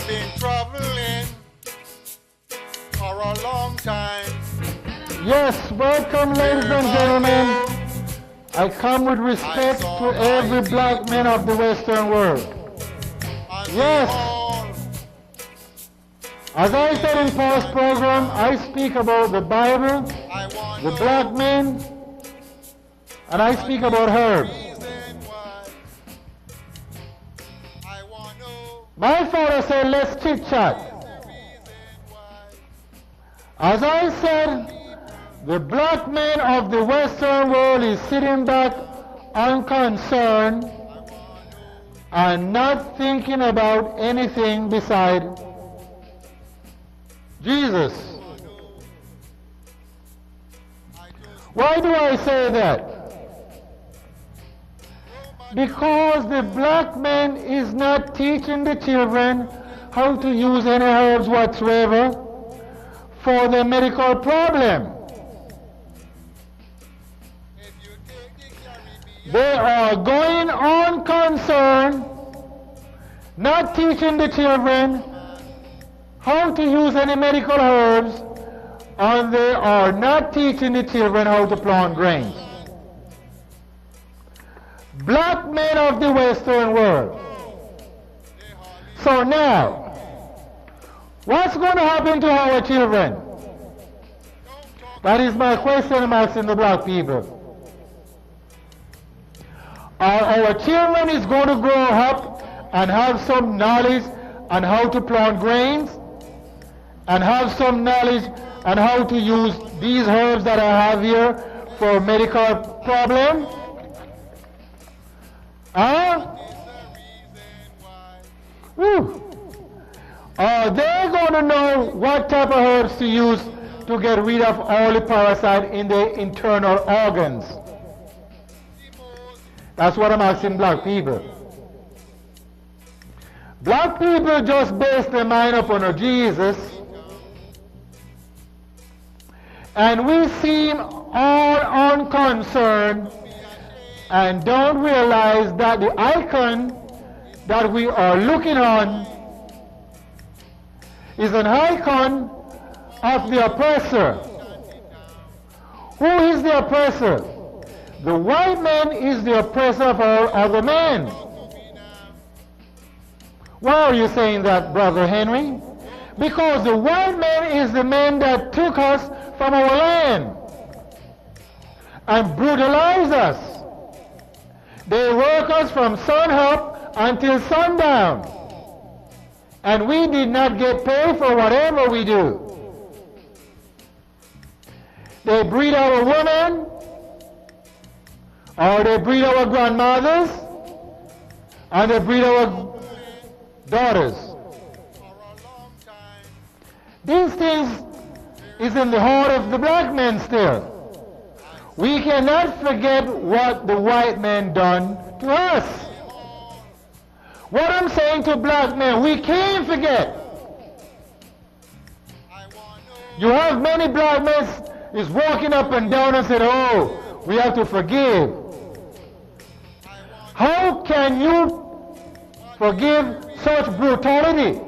I've been traveling for a long time. Yes, welcome ladies and gentlemen. I come with respect to every black man of the Western world. Yes, as I said in past program, I speak about the Bible, the black men, and I speak about herbs. My father said, let's chit chat. As I said, the black man of the Western world is sitting back unconcerned and not thinking about anything beside Jesus. Why do I say that? Because the black man is not teaching the children how to use any herbs whatsoever for the medical problem. They are going on concerned, not teaching the children how to use any medical herbs, and they are not teaching the children how to plant grains. Black men of the Western world. So now, what's going to happen to our children? That is my question I'm asking the black people. Are our children is going to grow up and have some knowledge on how to plant grains and have some knowledge on how to use these herbs that I have here for medical problem? Are they going to know what type of herbs to use to get rid of all the parasite in the internal organs? That's what I'm asking black people. Black people just base their mind upon a Jesus, and we seem all unconcerned and don't realize that the icon that we are looking on is an icon of the oppressor. Who is the oppressor? The white man is the oppressor of all other men. Why are you saying that, Brother Henry? Because the white man is the man that took us from our land and brutalized us. They work us from sun up until sundown, and we did not get paid for whatever we do. They breed our women, or they breed our grandmothers, and they breed our daughters. These things is in the heart of the black man still. We cannot forget what the white man done to us. What I'm saying to black men, we can't forget. You have many black men is walking up and down and said, oh, we have to forgive. How can you forgive such brutality?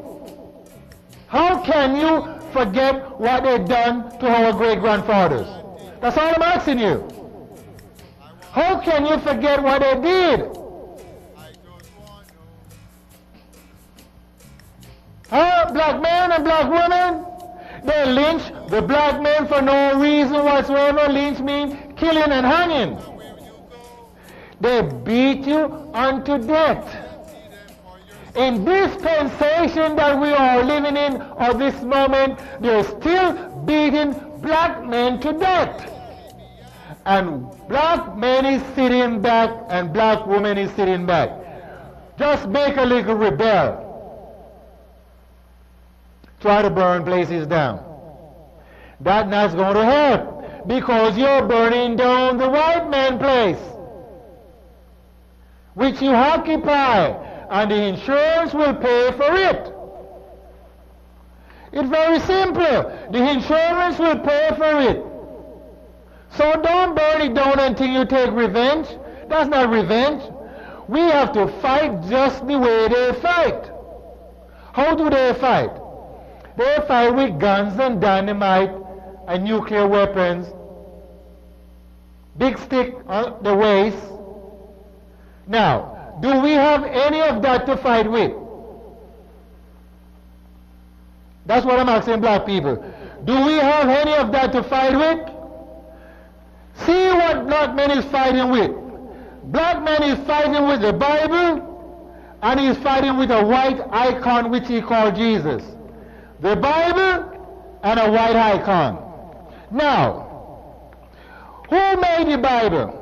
How can you forget what they done to our great-grandfathers? That's all I'm asking you. How can you forget what they did? Black men and black women, they lynch the black men for no reason whatsoever. Lynch means killing and hanging. They beat you unto death. In this dispensation that we are living in, or this moment, they're still beating black men to death. And black men is sitting back and black women is sitting back. Just make a little rebel. Try to burn places down. That's not going to help, because you're burning down the white man place, which you occupy, and the insurance will pay for it. It's very simple. The insurance will pay for it. So don't burn it down until you take revenge. That's not revenge. We have to fight just the way they fight. How do they fight? They fight with guns and dynamite and nuclear weapons, big stick on the waist. Now, do we have any of that to fight with? That's what I'm asking black people. Do we have any of that to fight with? See what black man is fighting with. Black man is fighting with the Bible, and he's fighting with a white icon which he called Jesus. The Bible and a white icon. Now, who made the Bible?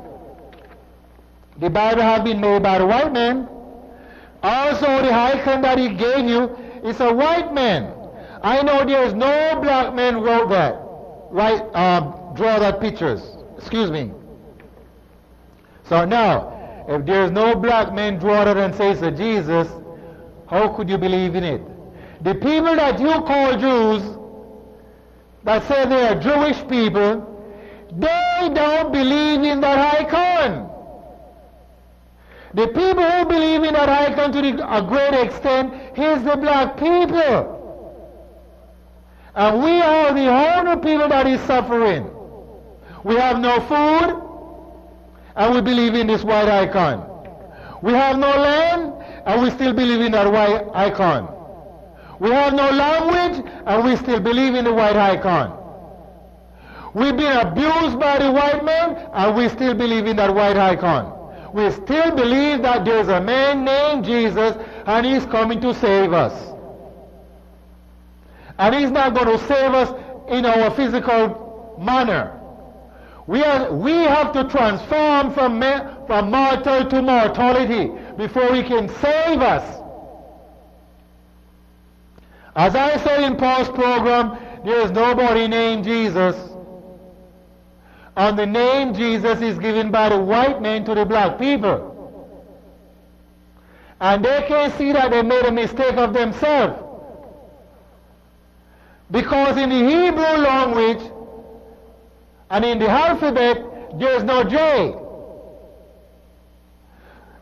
The Bible has been made by the white man. Also, the icon that he gave you is a white man. I know there's no black man wrote that. Draw that pictures. Excuse me. So now, if there's no black man draw that and says it's Jesus, how could you believe in it? The people that you call Jews, that say they are Jewish people, they don't believe in that icon. The people who believe in that icon to a great extent is the black people. And we are the only people that is suffering. We have no food, and we believe in this white icon. We have no land, and we still believe in that white icon. We have no language, and we still believe in the white icon. We've been abused by the white man, and we still believe in that white icon. We still believe that there's a man named Jesus, and he's coming to save us. And he's not going to save us in our physical manner. We have to transform from mortal to mortality before he can save us. As I said in Paul's program, there is nobody named Jesus. And the name Jesus is given by the white man to the black people. And they can see that they made a mistake of themselves. Because in the Hebrew language and in the alphabet, there is no J.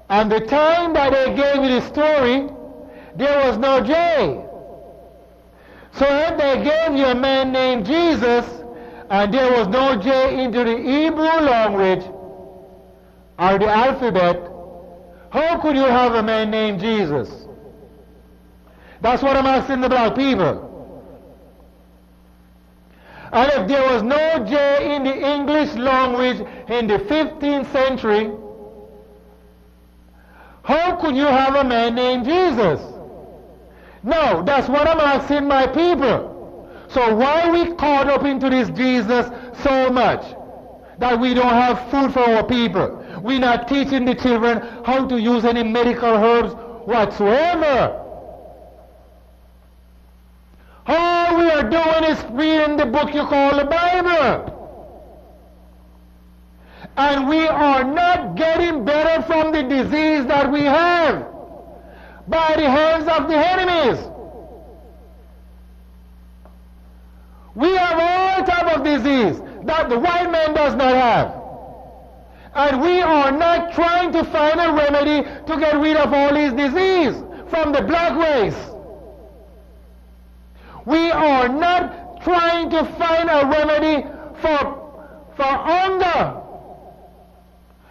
And the time that they gave you the story, there was no J. So if they gave you a man named Jesus, and there was no J into the Hebrew language or the alphabet, how could you have a man named Jesus? That's what I'm asking the black people. And if there was no J in the English language in the 15th century, how could you have a man named Jesus? No, that's what I'm asking my people. So why are we caught up into this Jesus so much that we don't have food for our people? We're not teaching the children how to use any medical herbs whatsoever. All we are doing is reading the book you call the Bible. And we are not getting better from the disease that we have by the hands of the enemies. We have all type of disease that the white man does not have. And we are not trying to find a remedy to get rid of all these disease from the black race. We are not trying to find a remedy for hunger.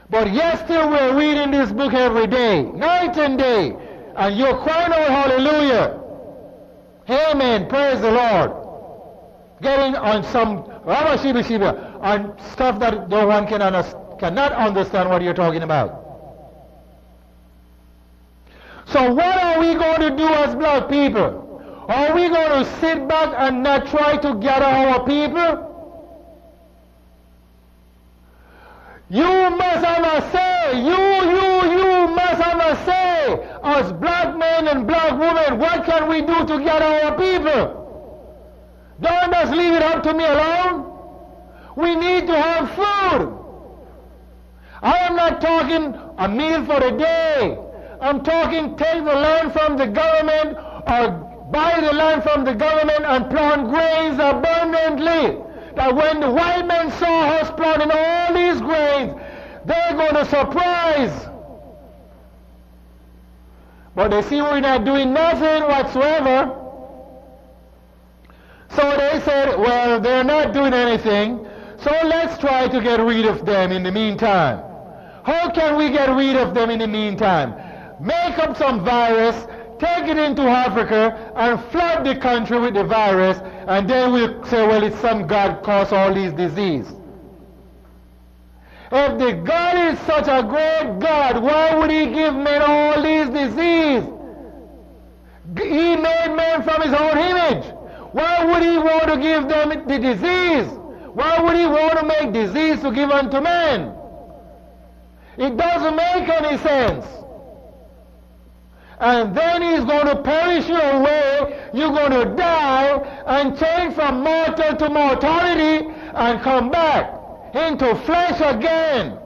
But yet still we're reading this book every day, night and day. And you're crying out hallelujah. Amen, praise the Lord. Getting on some on stuff that no one cannot understand what you're talking about. So what are we going to do as black people? Are we going to sit back and not try to gather our people? You must have a say. You must have a say. As black men and black women, what can we do to gather our people? Don't just leave it up to me alone. We need to have food. I am not talking a meal for the day. I'm talking take the land from the government or buy the land from the government and plant grains abundantly. That when the white men saw us planting all these grains, they're going to surprise. But they see we're not doing nothing whatsoever. said, well, they're not doing anything, so let's try to get rid of them in the meantime. How can we get rid of them in the meantime? Make up some virus, take it into Africa, and flood the country with the virus, and then we'll say, well, it's some God caused all these diseases. If the God is such a great God, why would he give men all these diseases? He made men from his own image. Why would he want to give them the disease? Why would he want to make disease to give unto men? It doesn't make any sense. And then he's going to perish you away. You're going to die and change from mortal to mortality and come back into flesh again.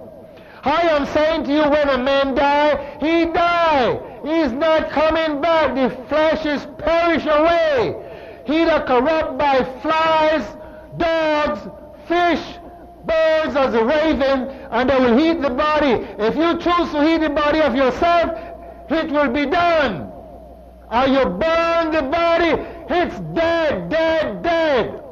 I am saying to you, when a man die, he die. He's not coming back. The flesh is perished away. He that corrupt by flies, dogs, fish, birds as a raven, and they will eat the body. If you choose to eat the body of yourself, it will be done. Or you burn the body, it's dead, dead, dead.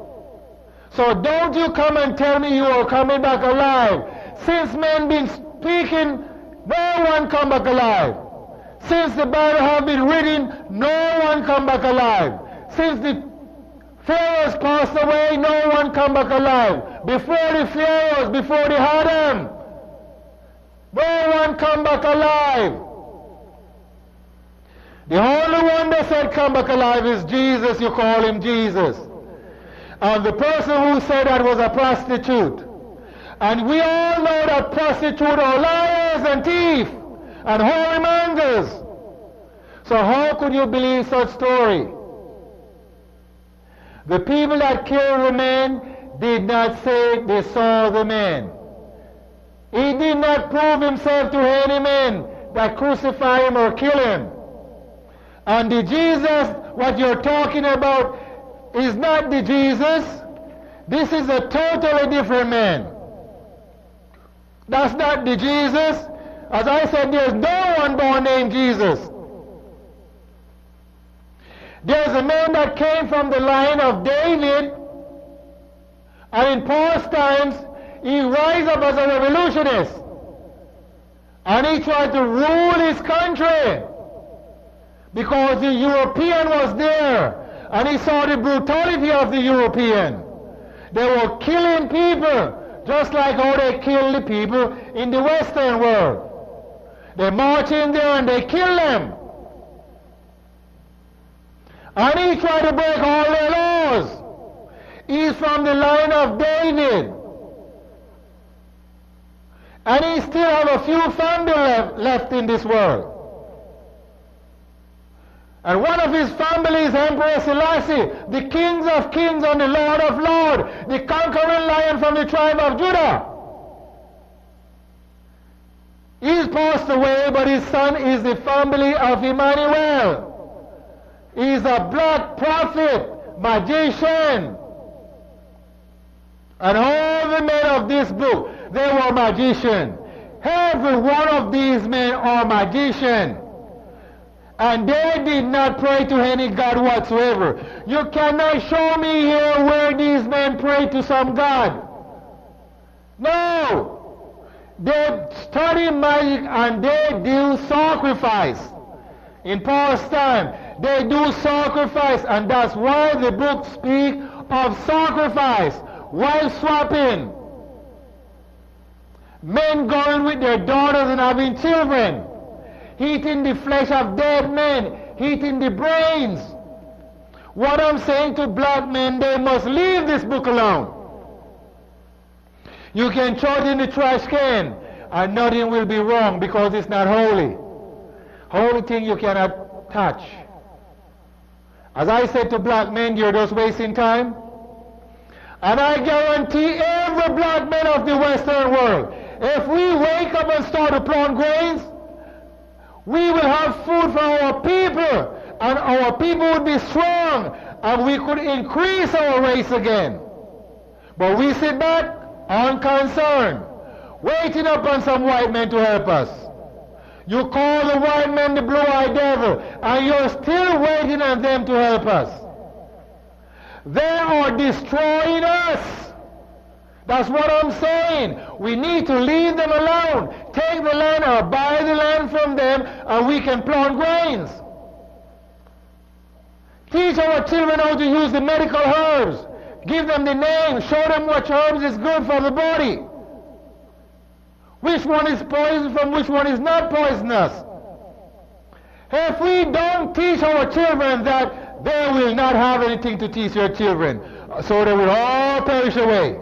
So don't you come and tell me you are coming back alive. Since men been speaking, no one come back alive. Since the Bible have been written, no one come back alive. Since the Pharaohs passed away, no one come back alive. Before the Pharaohs, before the Adam, no one come back alive. The only one that said come back alive is Jesus. You call him Jesus. And the person who said that was a prostitute. And we all know that prostitutes are liars and thieves and whoremongers. So how could you believe such story? The people that killed the man did not say they saw the man. He did not prove himself to any man that crucify him or kill him. And the Jesus, what you're talking about, is not the Jesus. This is a totally different man. That's not the Jesus. As I said, there's no one born named Jesus. There's a man that came from the line of David, and in past times, he rise up as a revolutionist. And he tried to rule his country because the European was there. And he saw the brutality of the European. They were killing people, just like how they kill the people in the Western world. They march in there and they kill them. And he tried to break all their laws. He's from the line of David. And he still have a few families left in this world. And one of his families is Emperor Selassie, the kings of kings and the Lord of lords, the conquering lion from the tribe of Judah. He's passed away, but his son is the family of Emmanuel. He's a black prophet, magician. And all the men of this book, they were magicians. Every one of these men are magicians. And they did not pray to any God whatsoever. You cannot show me here where these men pray to some God. No. They study magic and they do sacrifice. In past time, they do sacrifice, and that's why the book speaks of sacrifice, wife swapping. Men going with their daughters and having children. Eating the flesh of dead men, eating the brains. What I'm saying to black men, they must leave this book alone. You can throw it in the trash can and nothing will be wrong because it's not holy. Holy thing you cannot touch. As I said to black men, you're just wasting time. And I guarantee every black man of the Western world, if we wake up and start to plant grains, we will have food for our people, and our people would be strong, and we could increase our race again. But we sit back, unconcerned, waiting upon some white men to help us. You call the white men the blue-eyed devil, and you're still waiting on them to help us. They are destroying us. That's what I'm saying. We need to leave them alone. Take the land or buy the land from them, and we can plant grains. Teach our children how to use the medical herbs. Give them the name. Show them which herbs is good for the body. Which one is poison from which one is not poisonous. If we don't teach our children that, they will not have anything to teach your children. So they will all perish away.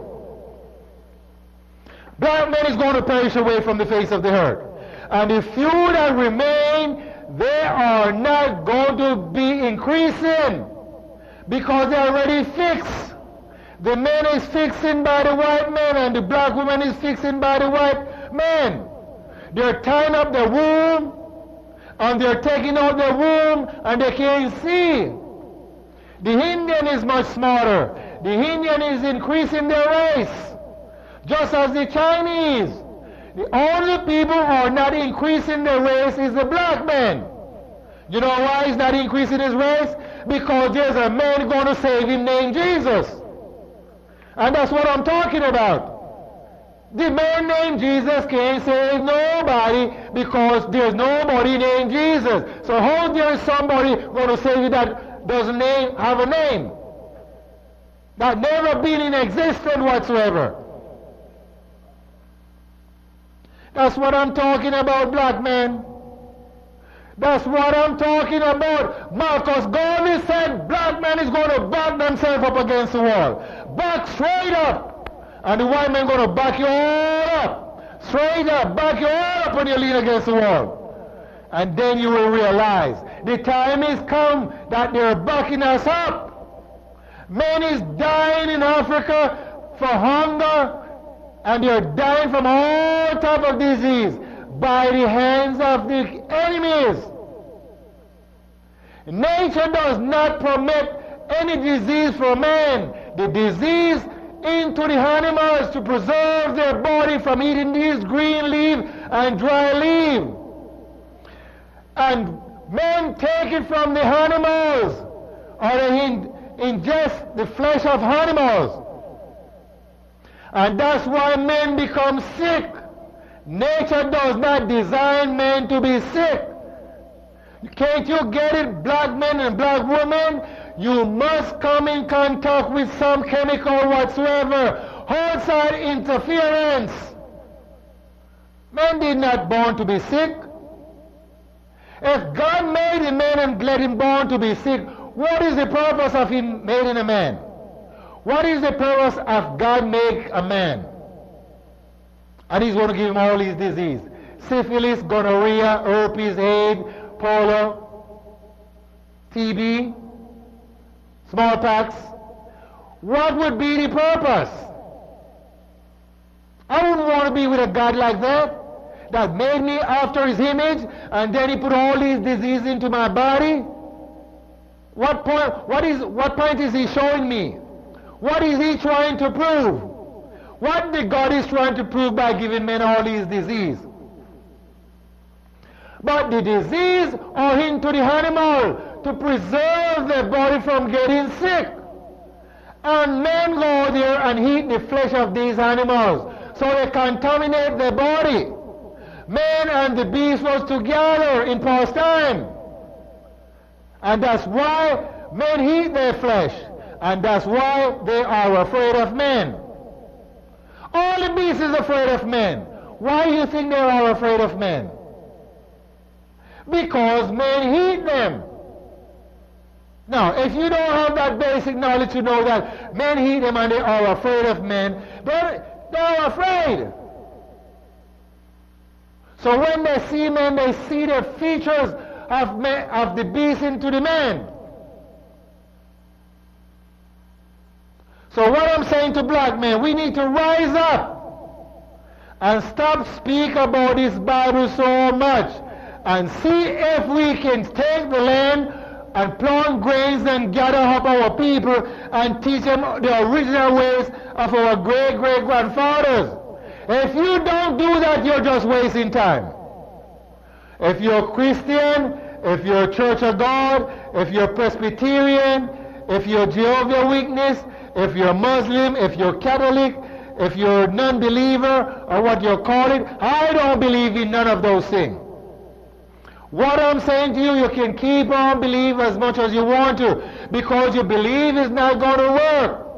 Black men is going to perish away from the face of the earth. And the few that remain, they are not going to be increasing because they are already fixed. The men is fixing by the white men, and the black woman is fixing by the white men. They're tying up the womb, and they're taking out the womb, and they can't see. The Indian is much smarter. The Indian is increasing their race, just as the Chinese. The only people who are not increasing their race is the black man. You know why he's not increasing his race? Because there's a man going to save him named Jesus. And that's what I'm talking about. The man named Jesus can't save nobody because there's nobody named Jesus. So how there is somebody going to save you that doesn't have a name? That never been in existence whatsoever. That's what I'm talking about, black man. That's what I'm talking about. Marcus Garvey said black man is going to back themselves up against the wall. Back straight up. And the white man going to back you all up. Straight up. Back you all up when you lean against the wall. And then you will realize the time is come that they're backing us up. Men is dying in Africa for hunger, and they're dying from all type of disease by the hands of the enemies. Nature does not permit any disease for man. The disease into the animals to preserve their body from eating these green leaf and dry leaf. And men take it from the animals, or they ingest the flesh of animals. And that's why men become sick. Nature does not design men to be sick. Can't you get it, black men and black women? You must come in contact with some chemical whatsoever. Outside interference. Men did not born to be sick. If God made a man and let him born to be sick, what is the purpose of him making a man? What is the purpose of God make a man? And he's going to give him all these diseases. Syphilis, gonorrhea, herpes, AIDS, polio, TB, smallpox. What would be the purpose? I wouldn't want to be with a God like that made me after his image, and then he put all these diseases into my body. What point is he showing me? What is he trying to prove? What the God is trying to prove by giving men all these diseases? But the disease are into the animal to preserve their body from getting sick. And men go there and eat the flesh of these animals, so they contaminate their body. Man and the beast was together in past time. And that's why men eat their flesh. And that's why they are afraid of men. All the beasts is afraid of men. Why do you think they are afraid of men? Because men eat them. Now, if you don't have that basic knowledge to know that men eat them and they are afraid of men, they are afraid. So when they see men, they see the features of the beast into the man. So what I'm saying to black men, we need to rise up and stop speak about this Bible so much and see if we can take the land and plant grains and gather up our people and teach them the original ways of our great-great-grandfathers. If you don't do that, you're just wasting time. If you're Christian, if you're Church of God, if you're Presbyterian, if you're Jehovah's Witness, if you're Muslim, if you're Catholic, if you're non-believer, or what you call it, I don't believe in none of those things. What I'm saying to you, you can keep on believing as much as you want to, because you believe is not going to work.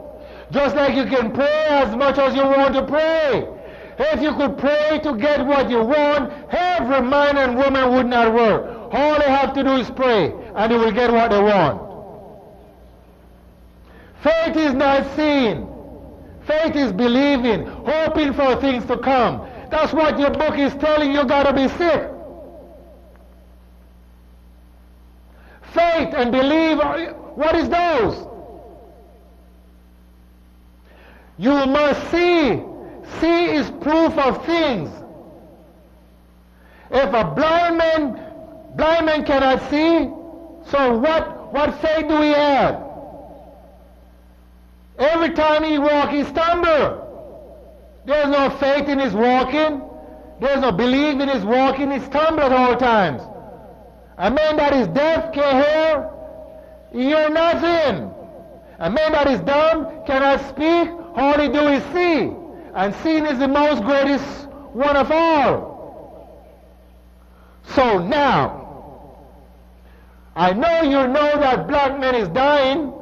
Just like you can pray as much as you want to pray. If you could pray to get what you want, every man and woman would not work. All they have to do is pray, and they will get what they want. Faith is not seeing. Faith is believing, hoping for things to come. That's what your book is telling you. Got to be sick. Faith and believe, what is those? You must see. See is proof of things. If a blind man cannot see, so what faith do we have? Every time he walks, he stumbles. There's no faith in his walking. There's no belief in his walking. He stumbles at all times. A man that is deaf can't hear. He hears nothing. A man that is dumb cannot speak. All he do is see. And seeing is the most greatest one of all. So now, I know you know that black men is dying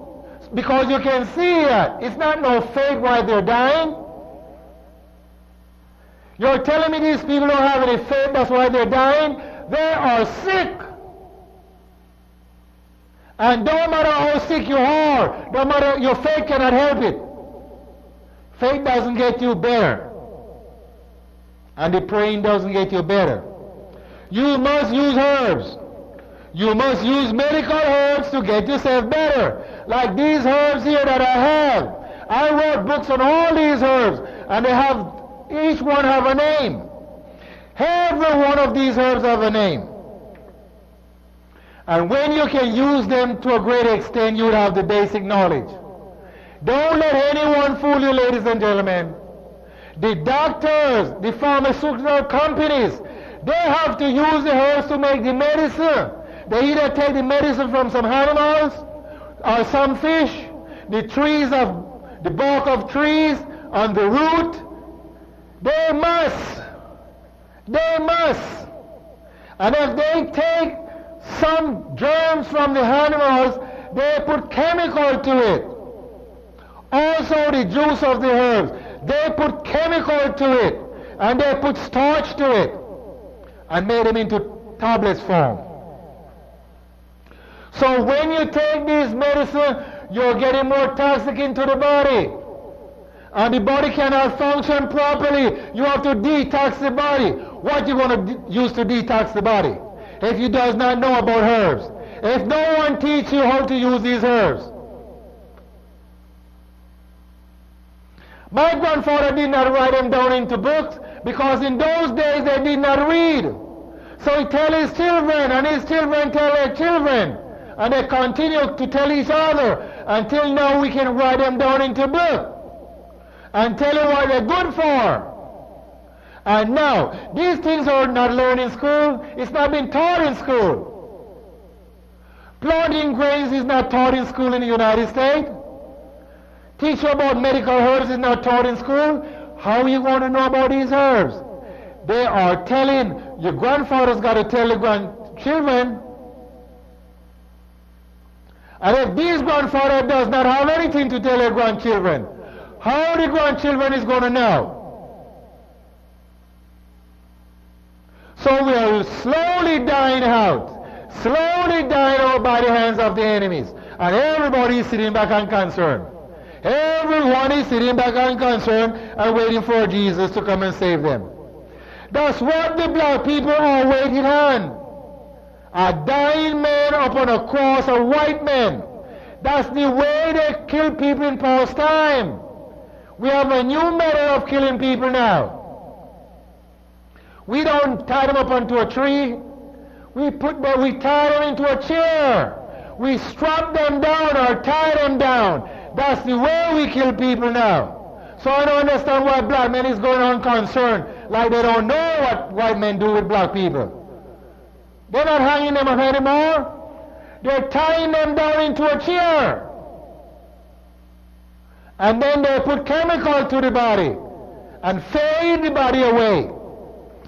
because you can see it. It's not no fake why they're dying. You're telling me these people don't have any faith, that's why they're dying? They are sick. And don't matter how sick you are, no matter, your faith cannot help it. Faith doesn't get you better. And the praying doesn't get you better. You must use herbs. You must use medical herbs to get yourself better. Like these herbs here that I have. I wrote books on all these herbs, and they have, each one have a name. Every one of these herbs have a name. And when you can use them to a great extent, you would have the basic knowledge. Don't let anyone fool you, ladies and gentlemen. The doctors, the pharmaceutical companies, they have to use the herbs to make the medicine. They either take the medicine from some animals or some fish, the trees of the bark of trees on the root. They must. And if they take some germs from the animals, they put chemical to it. Also the juice of the herbs, they put chemical to it, and they put starch to it, and made them into tablets form. So when you take this medicine, you're getting more toxic into the body. And the body cannot function properly. You have to detox the body. What you going to use to detox the body? If you does not know about herbs. If no one teach you how to use these herbs. My grandfather did not write them down into books because in those days they did not read. So he tell his children, and his children tell their children. And they continue to tell each other until now we can write them down into books and tell you what they're good for. And now, these things are not learned in school. It's not been taught in school. Planting grains is not taught in school in the United States. Teach you about medical herbs is not taught in school. How are you going to know about these herbs? They are telling, your grandfather's got to tell the grandchildren. And if these grandfather does not have anything to tell their grandchildren, how the grandchildren is going to know? So we are slowly dying out by the hands of the enemies. And everybody is sitting back unconcerned. Everyone is sitting back unconcerned and waiting for Jesus to come and save them. That's what the black people are waiting on. A dying man upon a cross, a white man. That's the way they kill people in past time. We have a new method of killing people now. We don't tie them up onto a tree. We tie them into a chair. We strap them down or tie them down. That's the way we kill people now. So I don't understand why black men is going on concerned, like they don't know what white men do with black people. They're not hanging them up anymore. They're tying them down into a chair. And then they put chemical to the body and fade the body away.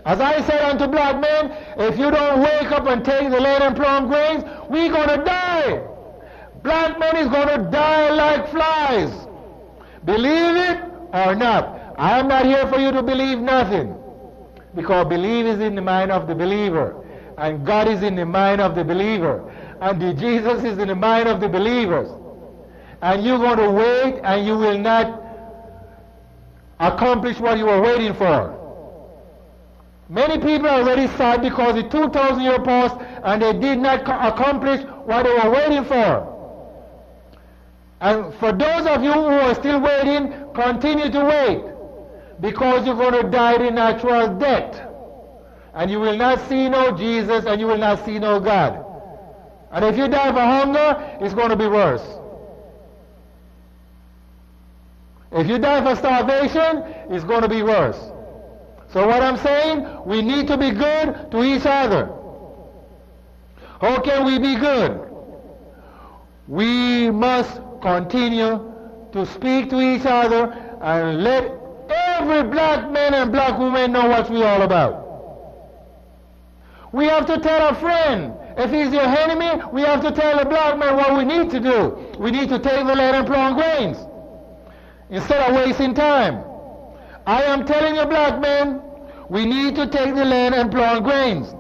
As I said unto black men, if you don't wake up and take the lead and plum grains, we're going to die. Black men is going to die like flies. Believe it or not. I am not here for you to believe nothing. Because belief is in the mind of the believer. And God is in the mind of the believer. And Jesus is in the mind of the believers. And you're going to wait and you will not accomplish what you were waiting for. Many people are already sad because the 2,000 year passed and they did not accomplish what they were waiting for. And for those of you who are still waiting, continue to wait. Because you're going to die the natural death. And you will not see no Jesus and you will not see no God. And if you die for hunger, it's going to be worse. If you die for starvation, it's going to be worse. So what I'm saying, we need to be good to each other. How can we be good? We must continue to speak to each other and let every black man and black woman know what we're all about. We have to tell a friend. If he's your enemy, we have to tell the black man what we need to do. We need to take the lead and plum grains instead of wasting time. I am telling you, black men, we need to take the land and plant grains.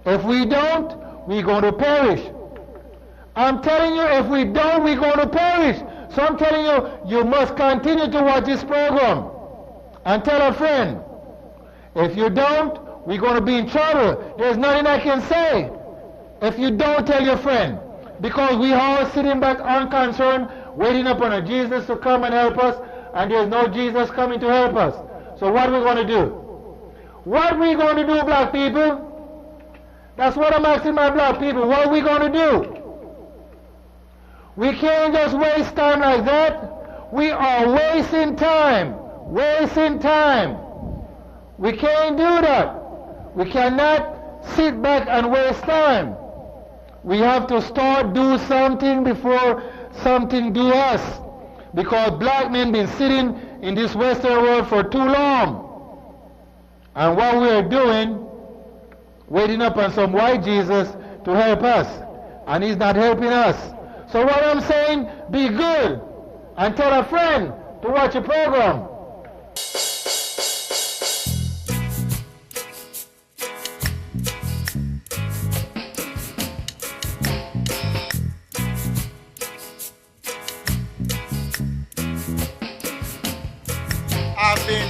If we don't, we're going to perish. I'm telling you, if we don't, we're going to perish. So I'm telling you, you must continue to watch this program and tell a friend. If you don't, we're going to be in trouble. There's nothing I can say if you don't tell your friend. Because we all sitting back unconcerned, waiting upon a Jesus to come and help us, and there's no Jesus coming to help us. So what are we going to do? What are we going to do, black people? That's what I'm asking my black people. What are we going to do? We can't just waste time like that. We are wasting time. Wasting time. We can't do that. We cannot sit back and waste time. We have to start do something before something do us. Because black men been sitting in this Western world for too long. And what we are doing, waiting upon some white Jesus to help us. And he's not helping us. So what I'm saying, be good. And tell a friend to watch a program. I've been